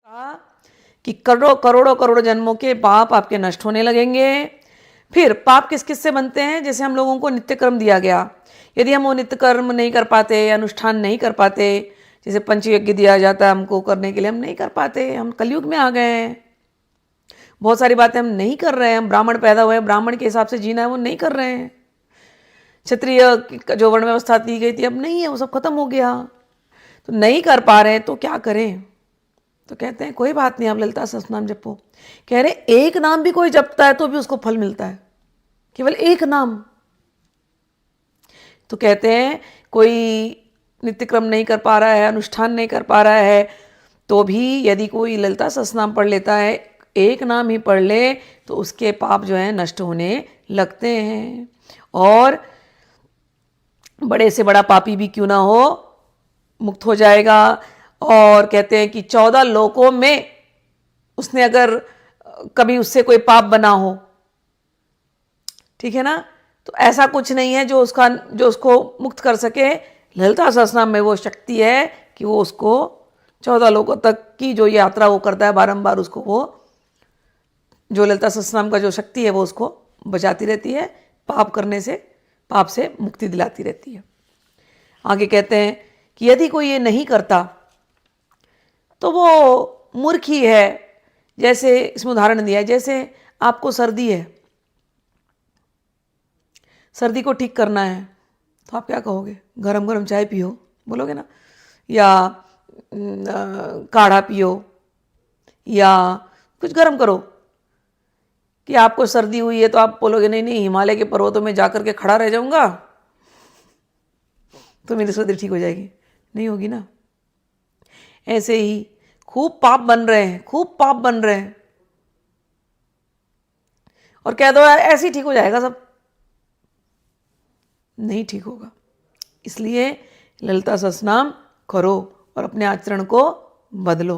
कहा कि करोड़ों करोड़ों करोड़ों जन्मों के पाप आपके नष्ट होने लगेंगे। फिर पाप किस किस से बनते हैं? जैसे हम लोगों को नित्य कर्म दिया गया, यदि हम वो नित्य कर्म नहीं कर पाते, अनुष्ठान नहीं कर पाते, जैसे पंचयज्ञ दिया जाता है हमको करने के लिए, हम नहीं कर पाते, हम कलयुग में आ गए हैं, बहुत सारी बातें हम नहीं कर रहे हैं, हम ब्राह्मण पैदा हुए, ब्राह्मण के हिसाब से जीना है वो नहीं कर रहे हैं, क्षत्रिय जो वर्ण व्यवस्था दी गई थी अब नहीं है, वो सब खत्म हो गया, तो नहीं कर पा रहे हैं तो क्या करें? तो कहते हैं कोई बात नहीं, आप ललिता सहस्त्रनाम जपो। कह रहे एक नाम भी कोई जपता है तो भी उसको फल मिलता है, केवल एक नाम। तो कहते हैं कोई नित्य क्रम नहीं कर पा रहा है, अनुष्ठान नहीं कर पा रहा है, तो भी यदि कोई ललिता सहस्त्रनाम पढ़ लेता है, एक नाम ही पढ़ ले, तो उसके पाप जो है नष्ट होने लगते हैं, और बड़े से बड़ा पापी भी क्यों ना हो मुक्त हो जाएगा। और कहते हैं कि 14 लोकों में उसने अगर कभी उससे कोई पाप बना हो, ठीक है ना, तो ऐसा कुछ नहीं है जो उसको मुक्त कर सके। ललिता सहस्त्रनाम में वो शक्ति है कि वो उसको 14 लोकों तक की जो यात्रा वो करता है बारंबार, उसको वो जो ललिता सहस्त्रनाम का जो शक्ति है वो उसको बचाती रहती है, पाप करने से, पाप से मुक्ति दिलाती रहती है। आगे कहते हैं कि यदि कोई ये नहीं करता तो वो मूर्ख ही है। जैसे इसमें उदाहरण दिया है, जैसे आपको सर्दी है, सर्दी को ठीक करना है तो आप क्या कहोगे? गरम गरम चाय पियो बोलोगे ना, या काढ़ा पियो, या कुछ गरम करो। कि आपको सर्दी हुई है तो आप बोलोगे नहीं नहीं, हिमालय के पर्वतों में जाकर के खड़ा रह जाऊंगा तो मेरी सर्दी ठीक हो जाएगी, नहीं होगी ना। ऐसे ही खूब पाप बन रहे हैं, खूब पाप बन रहे हैं, और कह दो ऐसे ही ठीक हो जाएगा सब, नहीं ठीक होगा। इसलिए ललिता सहस्त्रनाम करो और अपने आचरण को बदलो।